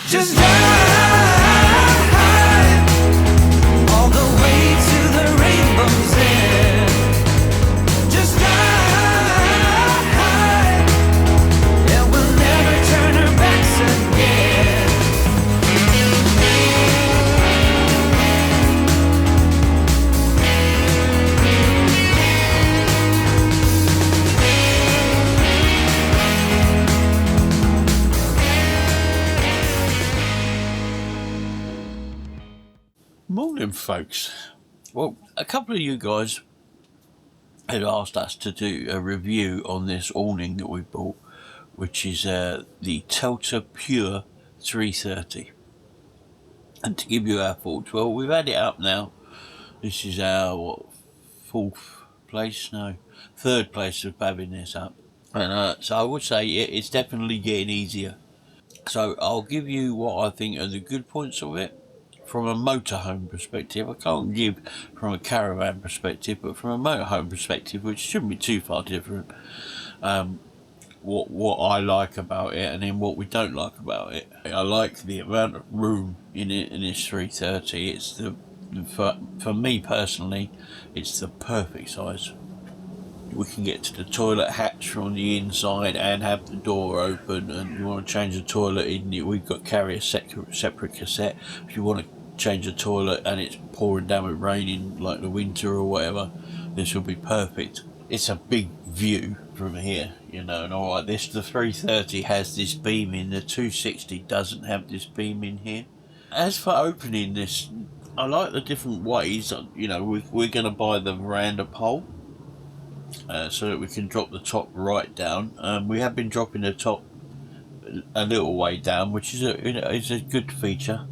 Just ride all the way to the rainbow's end. Just ride, and we'll never turn our backs again. Morning, folks. Well, a couple of you guys had asked us to do a review on this awning that we bought, which is the Telta Pure 330. And to give you our thoughts, well, we've had it up now. This is our third place of having this up. And so I would say it's definitely getting easier. So I'll give you what I think are the good points of it. From a motorhome perspective, I can't give from a caravan perspective, but from a motorhome perspective, which shouldn't be too far different, what I like about it and then what we don't like about it. I like the amount of room in it in this 330. It's for me personally, it's the perfect size. We can get to the toilet hatch from the inside and have the door open, and you want to change the toilet in it, we've got carry a separate cassette. If you want to change the toilet and it's pouring down with rain in like the winter or whatever, this will be perfect. It's a big view from here, you know, and alright, the 330 has this beam in, the 260 doesn't have this beam in here. As for opening this, I like the different ways. You know, we're going to buy the veranda pole, so that we can drop the top right down. We have been dropping the top a little way down, which is a good feature,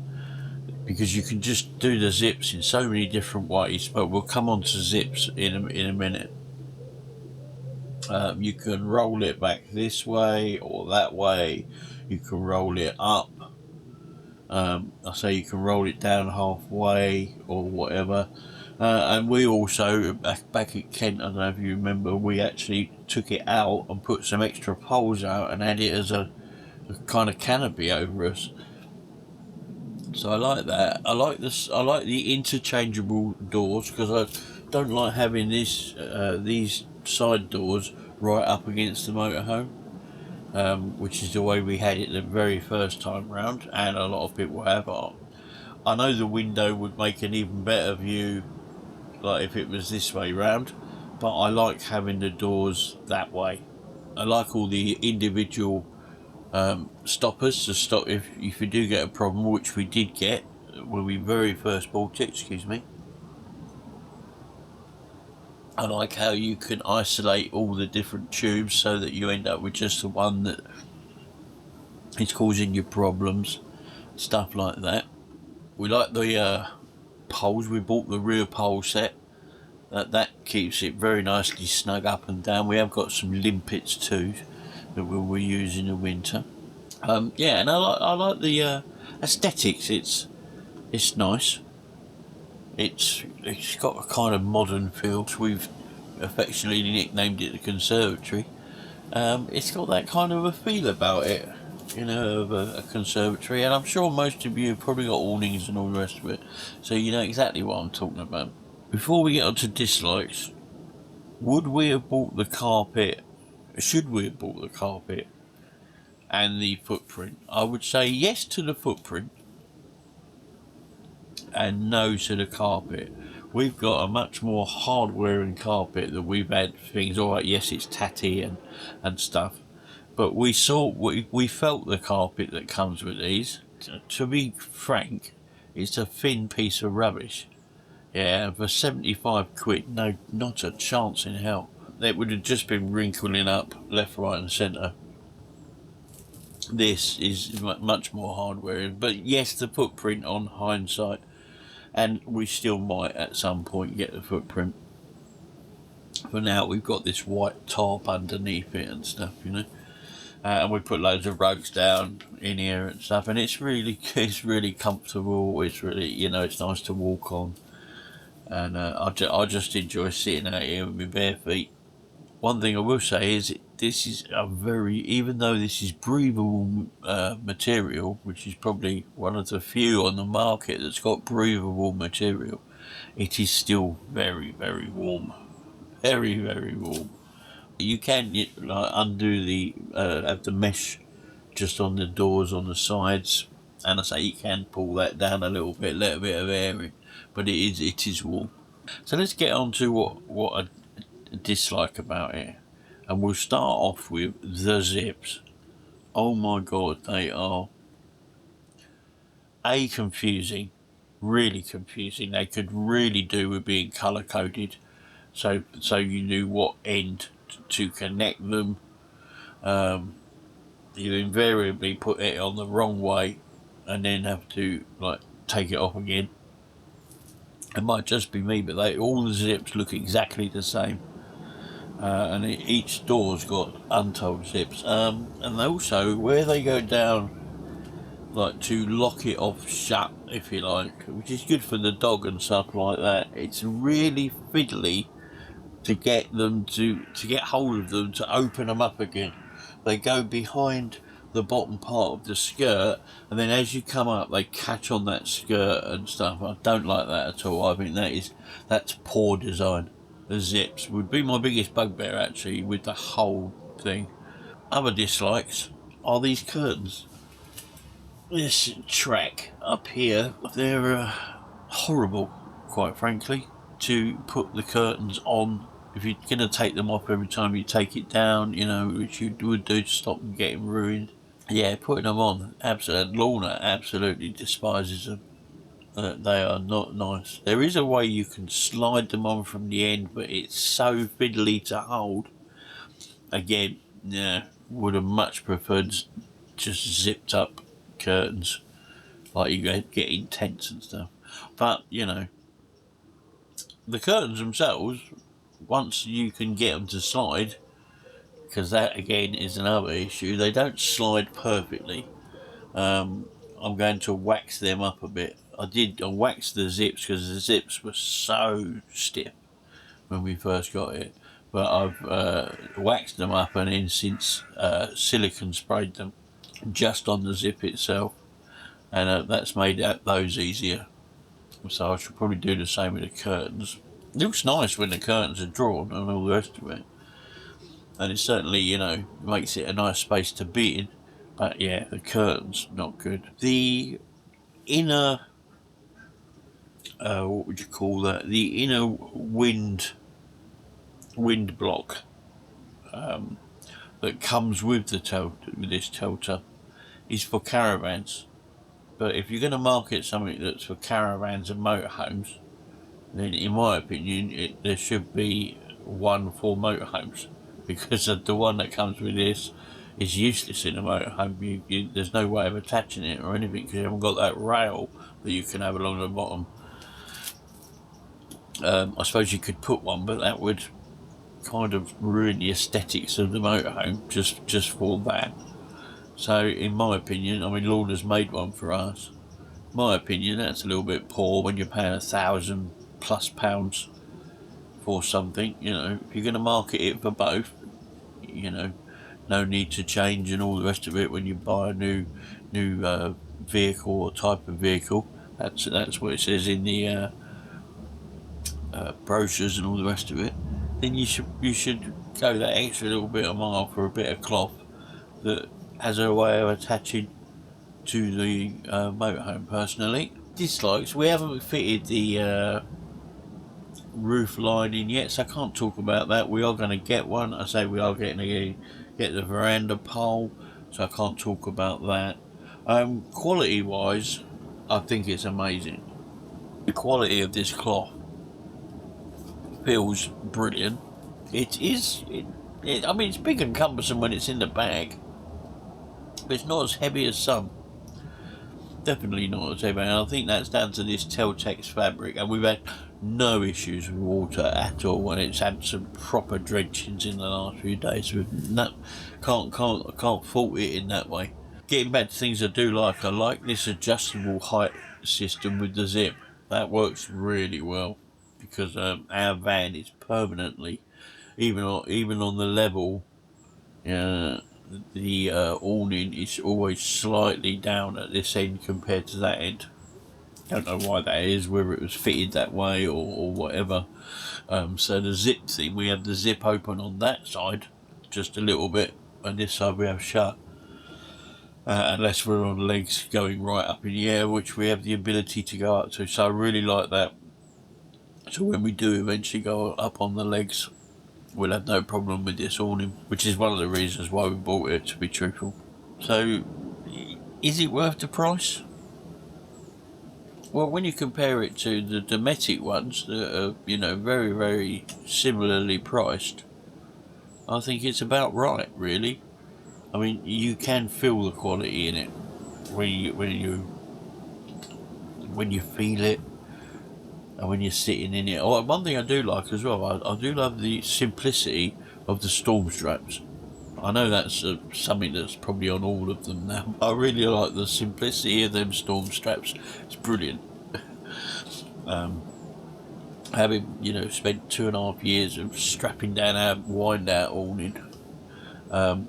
because you can just do the zips in so many different ways, but we'll come on to zips in a minute. You can roll it back this way or that way. You can roll it up. I say you can roll it down halfway or whatever. And we also, back at Kent, I don't know if you remember, we actually took it out and put some extra poles out and had it as a kind of canopy over us. So I like that. I like this. I like the interchangeable doors, because I don't like having these side doors right up against the motorhome, which is the way we had it the very first time round, and a lot of people have. I know the window would make an even better view, like if it was this way round, but I like having the doors that way. I like all the individual stoppers to stop if you do get a problem, which we did get when we very first bought it. Excuse me. I like how you can isolate all the different tubes so that you end up with just the one that is causing you problems, stuff like that. We like the poles. We bought the rear pole set. That keeps it very nicely snug up and down. We have got some limpets too that we'll use in the winter. Yeah, and I like the aesthetics. It's nice. It's got a kind of modern feel. We've affectionately nicknamed it the conservatory. It's got that kind of a feel about it, you know, of a conservatory, and I'm sure most of you have probably got awnings and all the rest of it, so you know exactly what I'm talking about. Before we get on to dislikes, would we have bought the carpet? Should we have bought the carpet and the footprint? I would say yes to the footprint and no to the carpet. We've got a much more hard-wearing carpet that we've had things. All right, yes, it's tatty and stuff, but we felt the carpet that comes with these. To be frank, it's a thin piece of rubbish. Yeah, for 75 quid, no, not a chance in hell. It would have just been wrinkling up left, right and centre. This is much more hard-wearing, but yes, the footprint on hindsight, and we still might at some point get the footprint. For now, we've got this white tarp underneath it and stuff, you know, and we put loads of rugs down in here and stuff, and it's really comfortable. It's really, you know, it's nice to walk on, and I just enjoy sitting out here with my bare feet. One thing I will say is this is a very, even though this is breathable material, which is probably one of the few on the market that's got breathable material, it is still very, very warm. Very, very warm. You can undo the have the mesh just on the doors on the sides, and I say you can pull that down a little bit, let a bit of air in, but it is warm. So let's get on to what I dislike about it, and we'll start off with the zips. Oh my god, they are confusing, really confusing. They could really do with being color coded, so you knew what end to connect them. You invariably put it on the wrong way and then have to like take it off again. It might just be me, but all the zips look exactly the same, and each door's got untold zips, and also where they go down like to lock it off shut, if you like, which is good for the dog and stuff like that. It's really fiddly to get them to get hold of them to open them up again. They go behind the bottom part of the skirt, and then as you come up they catch on that skirt and stuff. I don't like that at all. I think that's poor design. The zips would be my biggest bugbear actually with the whole thing. Other dislikes are these curtains. This track up here, they're horrible, quite frankly, to put the curtains on. If you're going to take them off every time you take it down, you know, which you would do to stop them getting ruined. Yeah, putting them on, absolutely. Lorna absolutely despises them. They are not nice. There is a way you can slide them on from the end, but it's so fiddly to hold. Again, yeah, would have much preferred just zipped up curtains, like you get intense and stuff. But you know, the curtains themselves, once you can get them to slide, because that again is another issue, they don't slide perfectly. I'm going to wax them up a bit. I waxed the zips because the zips were so stiff when we first got it, but I've waxed them up and then since silicone sprayed them just on the zip itself, and that's made those easier. So I should probably do the same with the curtains. It looks nice when the curtains are drawn and all the rest of it, and it certainly, you know, makes it a nice space to be in. But yeah, the curtains not good. The inner what would you call that? The inner wind block that comes with the with this Telta is for caravans. But if you're going to market something that's for caravans and motorhomes, then in my opinion there should be one for motorhomes, because the one that comes with this is useless in a motorhome. There's no way of attaching it or anything because you haven't got that rail that you can have along the bottom. I suppose you could put one, but that would kind of ruin the aesthetics of the motorhome just for that. So in my opinion, I mean, Lorna's made one for us. In my opinion, that's a little bit poor when you're paying £1,000+ for something. You know, if you're going to market it for both, you know, no need to change and all the rest of it when you buy a new vehicle or type of vehicle. That's what it says in the brochures and all the rest of it. Then you should go that extra little bit a mile for a bit of cloth that has a way of attaching to the motorhome. Personally, dislikes, we haven't fitted the roof lining yet, so I can't talk about that. We are going to get one. I say we are getting to get the veranda pole, so I can't talk about that. Quality wise, I think it's amazing. The quality of this cloth feels brilliant. It is. I mean, it's big and cumbersome when it's in the bag, but it's not as heavy as some. Definitely not as heavy, and I think that's down to this Teltex fabric, and we've had no issues with water at all, and it's had some proper drenchings in the last few days. Can't fault it in that way. Getting back to things I do like, I like this adjustable height system with the zip. That works really well, because our van is permanently, even on the level The awning is always slightly down at this end compared to that end. Don't know why that is, whether it was fitted that way or whatever. So the zip thing, we have the zip open on that side just a little bit, and this side we have shut. Unless we're on legs going right up in the air, which we have the ability to go up to. So I really like that. So when we do eventually go up on the legs, we'll have no problem with this awning, which is one of the reasons why we bought it, to be truthful. So, is it worth the price? Well, when you compare it to the Dometic ones that are, very, very similarly priced, I think it's about right, really. I mean, you can feel the quality in it when you feel it, and when you're sitting in it. Oh, one thing I do like as well, I do love the simplicity of the storm straps. I know that's something that's probably on all of them now. I really like the simplicity of them storm straps. It's brilliant. Having spent 2.5 years of strapping down our wind out awning,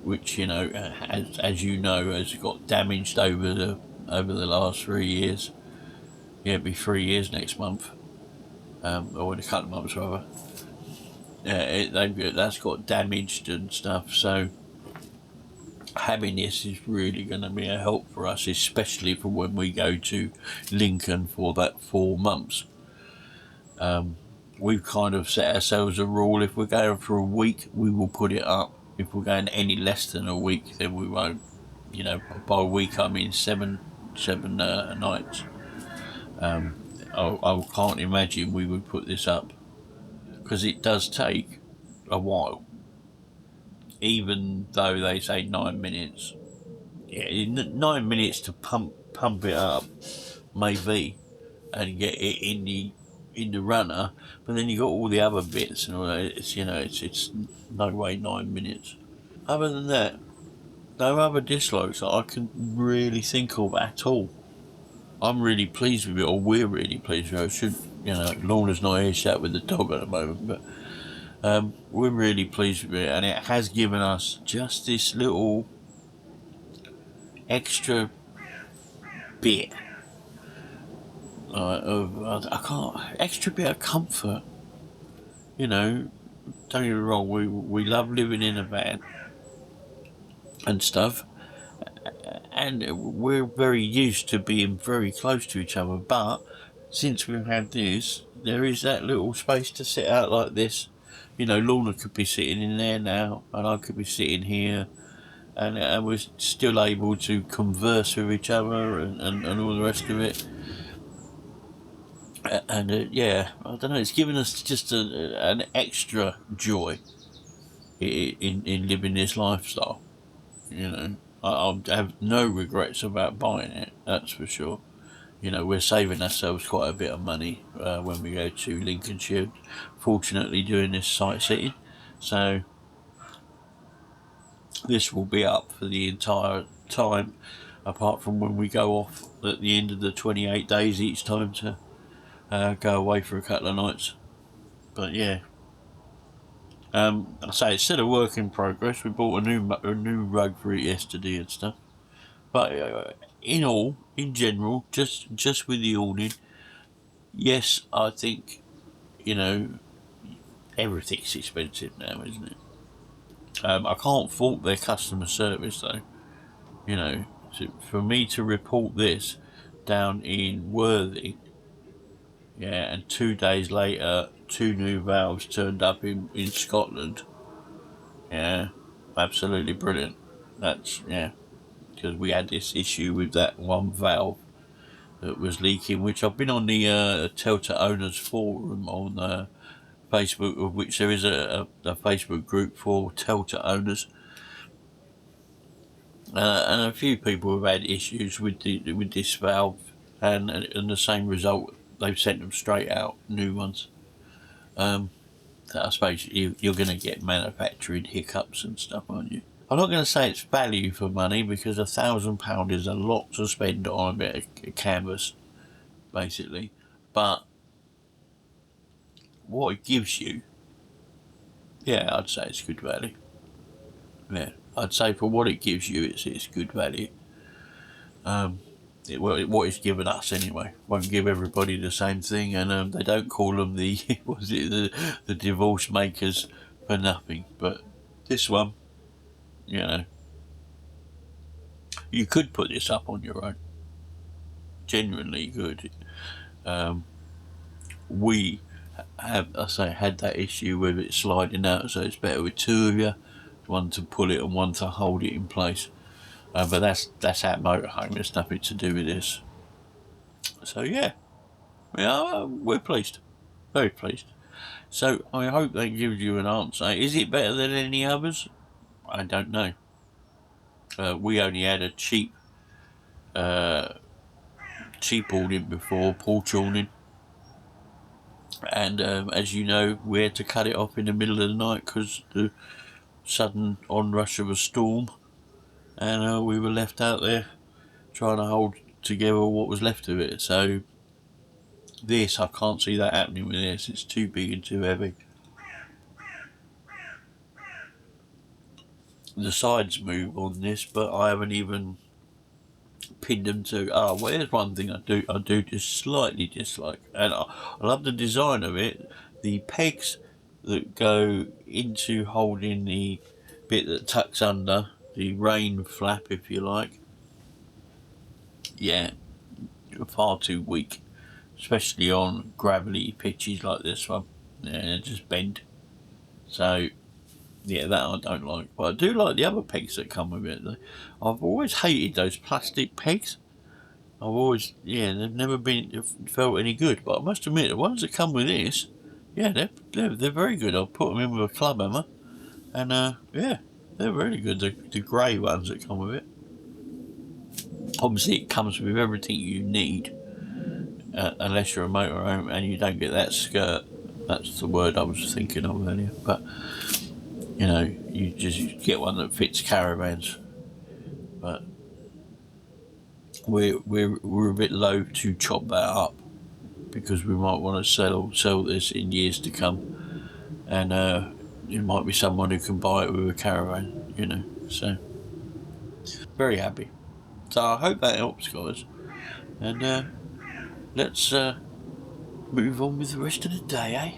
which as you know has got damaged over the last 3 years. Yeah, it'll be 3 years next month, or in a couple of months rather. That's got damaged and stuff. So having this is really going to be a help for us, especially for when we go to Lincoln for that 4 months. We've kind of set ourselves a rule: if we're going for a week, we will put it up. If we're going any less than a week, then we won't. By a week I mean seven nights. I can't imagine we would put this up, because it does take a while. Even though they say 9 minutes, 9 minutes to pump it up, maybe, and get it in the runner, but then you got all the other bits and all that. It's no way 9 minutes. Other than that, no other dislikes that I can really think of at all. I'm really pleased with it, or we're really pleased with it. Lorna's not here, she's out with the dog at the moment, but we're really pleased with it, and it has given us just this little extra bit extra bit of comfort. Don't get me wrong, we love living in a van and stuff, and we're very used to being very close to each other, but since we've had this, there is that little space to sit out like this. Lorna could be sitting in there now, and I could be sitting here, and we're still able to converse with each other and all the rest of it. And I don't know, it's given us just an extra joy in living this lifestyle. I have no regrets about buying it, that's for sure. We're saving ourselves quite a bit of money when we go to Lincolnshire, fortunately doing this sightseeing. So this will be up for the entire time, apart from when we go off at the end of the 28 days each time to go away for a couple of nights. But yeah, I say it's still a work in progress. We bought a new rug for it yesterday and stuff. But in general, just with the awning, yes, I think everything's expensive now, isn't it? I can't fault their customer service though. For me to report this down in Worthing, and 2 days later, 2 new valves turned up in Scotland. Yeah, absolutely brilliant. That's, because we had this issue with that one valve that was leaking, which I've been on the Telta owners forum on Facebook, of which there is a Facebook group for Telta owners. And a few people have had issues with this valve, and the same result. They've sent them straight out, new ones. I suppose you're going to get manufacturing hiccups and stuff, aren't you? I'm not going to say it's value for money, because £1,000 is a lot to spend on a bit of canvas, basically. But what it gives you, I'd say it's good value. Yeah. I'd say for what it gives you, it's good value. What it's given us anyway. Won't give everybody the same thing, and they don't call them the the divorce makers for nothing. But this one, you know, you could put this up on your own. Genuinely good. We have, had that issue with it sliding out, so it's better with two of you, one to pull it and one to hold it in place. But that's at Motorhome. It's nothing to do with this. So yeah, we're pleased, very pleased. So I hope that gives you an answer. Is it better than any others? I don't know. We only had a cheap awning before, porch awning, and as you know, we had to cut it off in the middle of the night because the sudden onrush of a storm, and we were left out there trying to hold together what was left of it. So this, I can't see that happening with this. It's too big and too heavy. The sides move on this, but I haven't even pinned them to. Well, here's one thing I do just slightly dislike, and I love the design of it. The pegs that go into holding the bit that tucks under the rain flap, if you like. Yeah, far too weak, especially on gravelly pitches like this one. Yeah, just bend. So yeah, that I don't like. But I do like the other pegs that come with it. I've always hated those plastic pegs. They've never felt any good. But I must admit, the ones that come with this, yeah, they're very good. I'll put them in with a club hammer, and yeah, they're really good. The grey ones that come with it. Obviously, it comes with everything you need, unless you're a motorhome and you don't get that skirt. That's the word I was thinking of earlier. But you know, you just get one that fits caravans. But we're a bit low to chop that up because we might want to sell this in years to come, and it might be someone who can buy it with a caravan. You know, so very happy. So I hope that helps, guys. And let's move on with the rest of the day, eh?